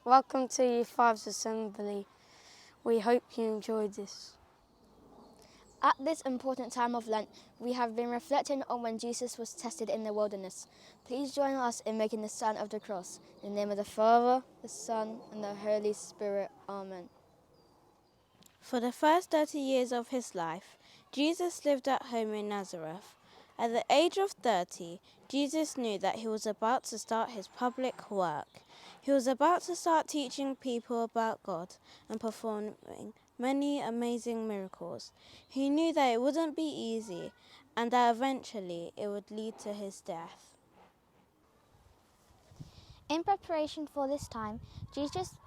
Welcome to Year 5's Assembly. We hope you enjoyed this. At this important time of Lent, we have been reflecting on when Jesus was tested in the wilderness. Please join us in making the sign of the cross. In the name of the Father, the Son, and the Holy Spirit. Amen. For the first 30 years of his life, Jesus lived at home in Nazareth. At the age of 30, Jesus knew that he was about to start his public work. He was about to start teaching people about God and performing many amazing miracles. He knew that it wouldn't be easy and that eventually it would lead to his death. In preparation for this time, Jesus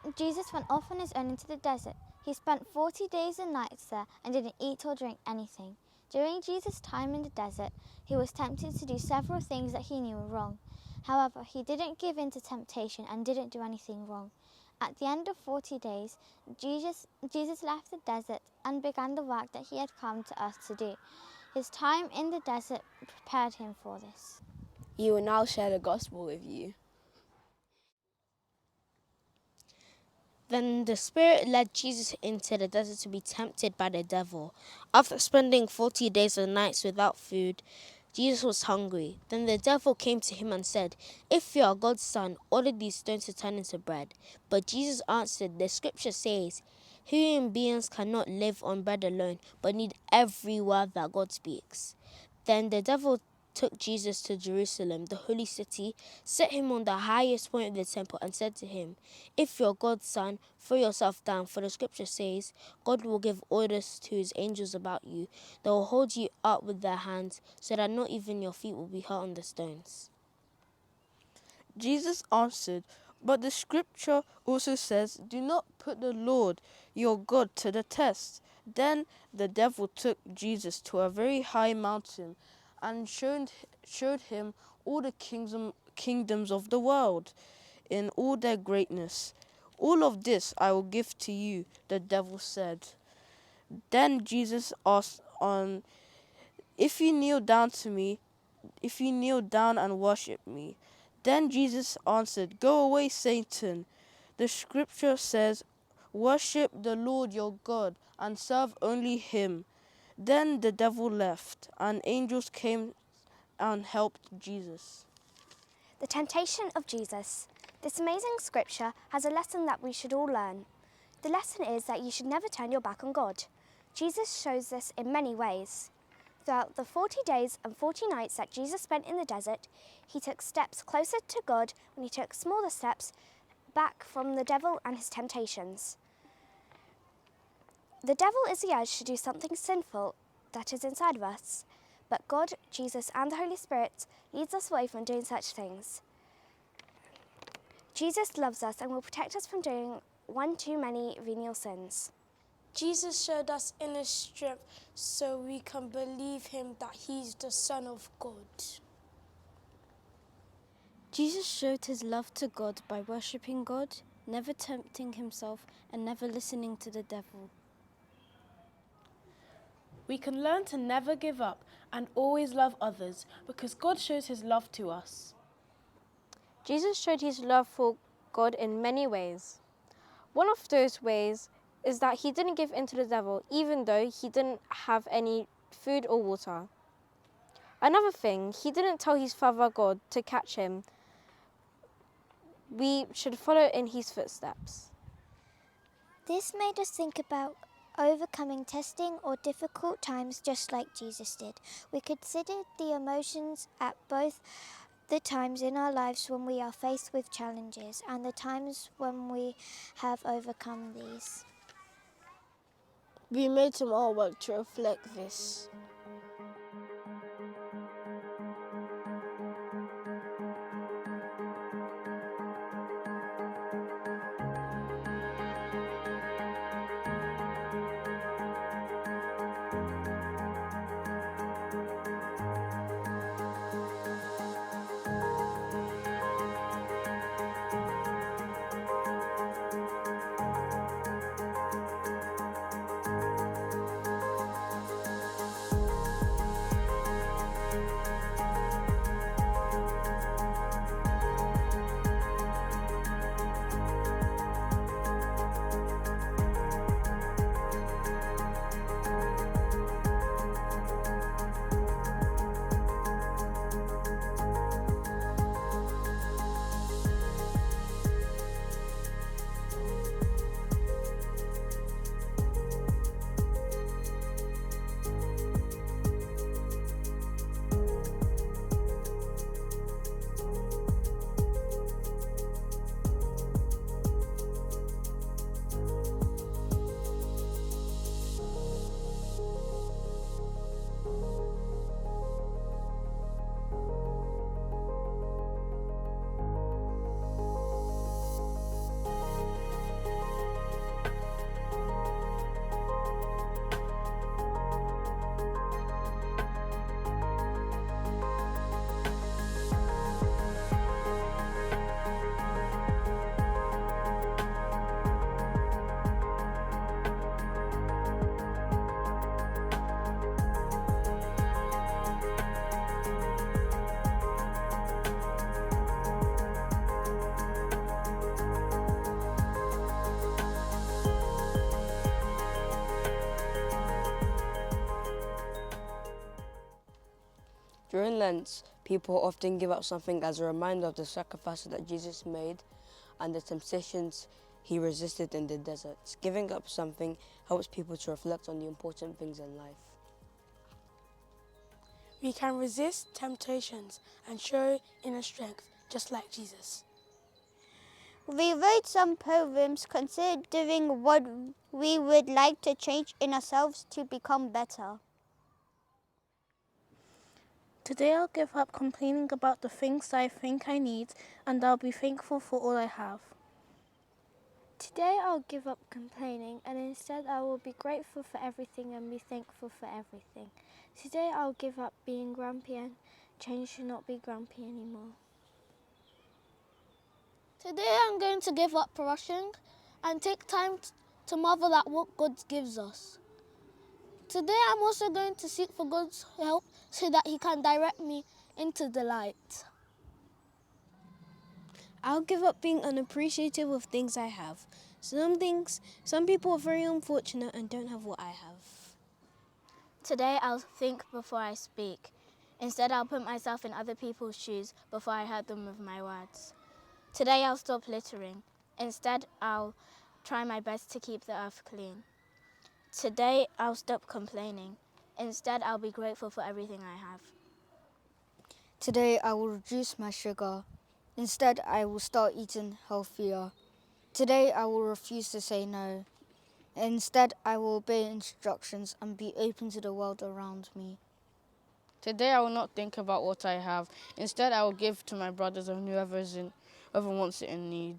went off on his own into the desert. He spent 40 days and nights there and didn't eat or drink anything. During Jesus' time in the desert, he was tempted to do several things that he knew were wrong. However, he didn't give in to temptation and didn't do anything wrong. At the end of 40 days, Jesus left the desert and began the work that he had come to earth to do. His time in the desert prepared him for this. He will now share the gospel with you. Then the Spirit led Jesus into the desert to be tempted by the devil. After spending 40 days and nights without food, Jesus was hungry. Then the devil came to him and said, "If you are God's son, order these stones to turn into bread." But Jesus answered, "The scripture says, human beings cannot live on bread alone, but need every word that God speaks." Then the devil took Jesus to Jerusalem, the holy city, set him on the highest point of the temple, and said to him, "If you're God's son, throw yourself down, for the scripture says, God will give orders to his angels about you. They will hold you up with their hands, so that not even your feet will be hurt on the stones." Jesus answered, "But the scripture also says, do not put the Lord your God to the test." Then the devil took Jesus to a very high mountain and showed him all the kingdoms of the world in all their greatness. "All of this I will give to you," the devil said. Then Jesus asked if you kneel down and worship me." Then Jesus answered, "Go away, Satan. The scripture says, worship the Lord your God and serve only him." Then the devil left, and angels came and helped Jesus. The temptation of Jesus. This amazing scripture has a lesson that we should all learn. The lesson is that you should never turn your back on God. Jesus shows this in many ways. Throughout the 40 days and 40 nights that Jesus spent in the desert, he took steps closer to God when he took smaller steps back from the devil and his temptations. The devil is the urge to do something sinful that is inside of us, but God, Jesus, and the Holy Spirit leads us away from doing such things. Jesus loves us and will protect us from doing one too many venial sins. Jesus showed us inner strength so we can believe him that he's the Son of God. Jesus showed his love to God by worshipping God, never tempting himself, and never listening to the devil. We can learn to never give up and always love others because God shows his love to us. Jesus showed his love for God in many ways. One of those ways is that he didn't give in to the devil even though he didn't have any food or water. Another thing, he didn't tell his father God to catch him. We should follow in his footsteps. This made us think about overcoming testing or difficult times just like Jesus did. We considered the emotions at both the times in our lives when we are faced with challenges and the times when we have overcome these. We made some artwork to reflect this. During Lent, people often give up something as a reminder of the sacrifices that Jesus made and the temptations he resisted in the desert. Giving up something helps people to reflect on the important things in life. We can resist temptations and show inner strength, just like Jesus. We wrote some poems considering what we would like to change in ourselves to become better. Today I'll give up complaining about the things I think I need, and I'll be thankful for all I have. Today I'll give up complaining, and instead I will be grateful for everything and be thankful for everything. Today I'll give up being grumpy and change to not be grumpy anymore. Today I'm going to give up rushing and take time to marvel at what God gives us. Today I'm also going to seek for God's help so that He can direct me into the light. I'll give up being unappreciative of things I have. Some people are very unfortunate and don't have what I have. Today I'll think before I speak. Instead, I'll put myself in other people's shoes before I hurt them with my words. Today I'll stop littering. Instead, I'll try my best to keep the earth clean. Today I'll stop complaining. Instead, I'll be grateful for everything I have. Today I will reduce my sugar. Instead, I will start eating healthier. Today I will refuse to say no. Instead, I will obey instructions and be open to the world around me. Today I will not think about what I have. Instead, I will give to my brothers and whoever wants it in need.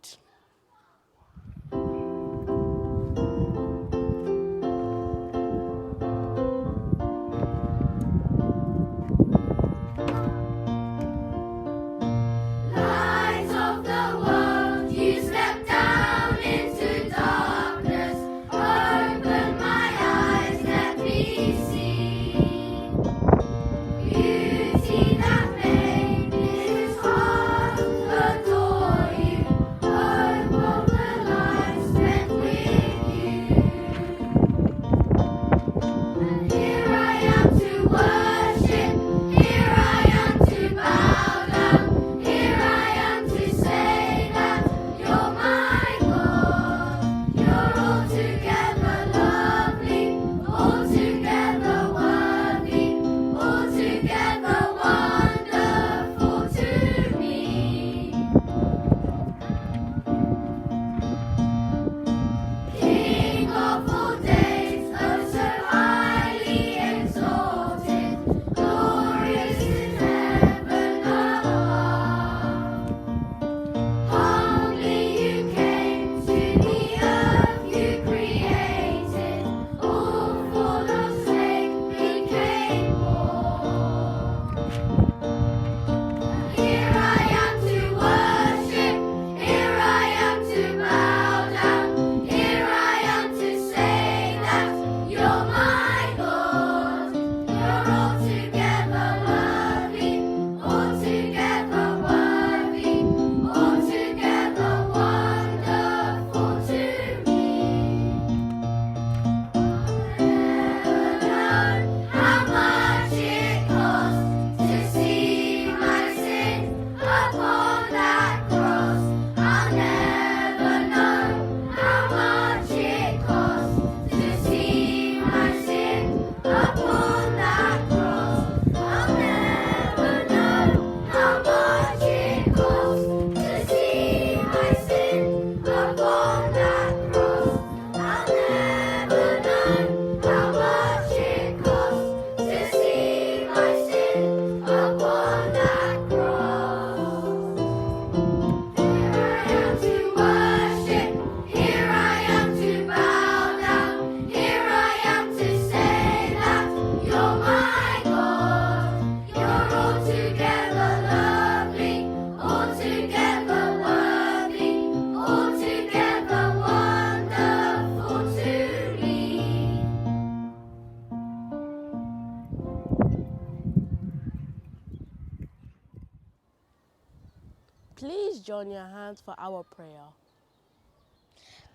Please join your hands for our prayer.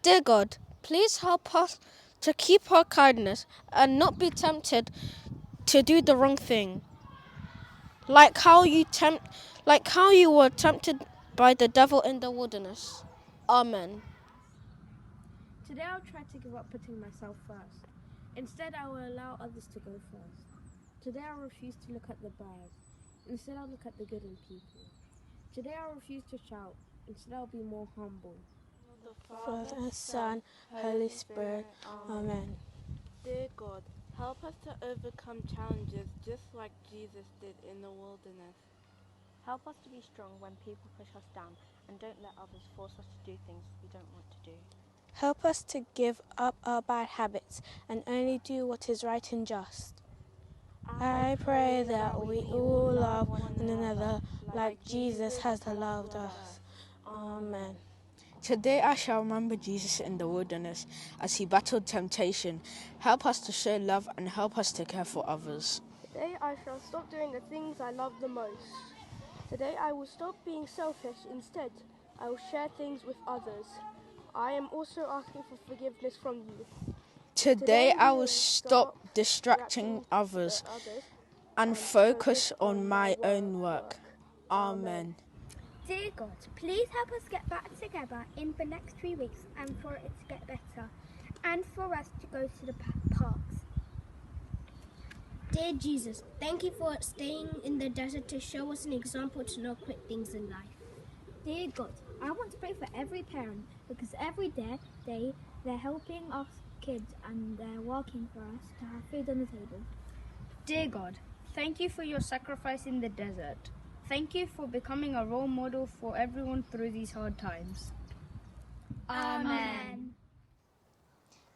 Dear God, please help us to keep our kindness and not be tempted to do the wrong thing. like how you were tempted by the devil in the wilderness. Amen. Today I'll try to give up putting myself first. Instead, I will allow others to go first. Today I'll refuse to look at the bad. Instead, I'll look at the good in people. Today I'll refuse to shout. Instead, I'll be more humble. Father, Son, Holy Spirit. Amen. Dear God, help us to overcome challenges just like Jesus did in the wilderness. Help us to be strong when people push us down, and don't let others force us to do things we don't want to do. Help us to give up our bad habits and only do what is right and just. I pray that we all love one another like Jesus has loved us. Amen. Today I shall remember Jesus in the wilderness as he battled temptation. Help us to show love and help us to care for others. Today I shall stop doing the things I love the most. Today I will stop being selfish. Instead, I will share things with others. I am also asking for forgiveness from you. Today I will stop distracting others and focus on my own work. Amen. Dear God, please help us get back together in the next 3 weeks and for it to get better and for us to go to the parks. Dear Jesus, thank you for staying in the desert to show us an example to not quit things in life. Dear God, I want to pray for every parent because every day they're helping us kids and they're working for us to have food on the table. Dear God, thank you for your sacrifice in the desert. Thank you for becoming a role model for everyone through these hard times. Amen.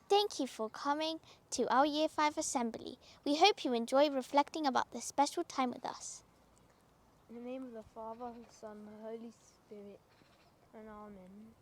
Thank you for coming to our Year 5 Assembly. We hope you enjoy reflecting about this special time with us. In the name of the Father, the Son, and the Holy Spirit, and Amen.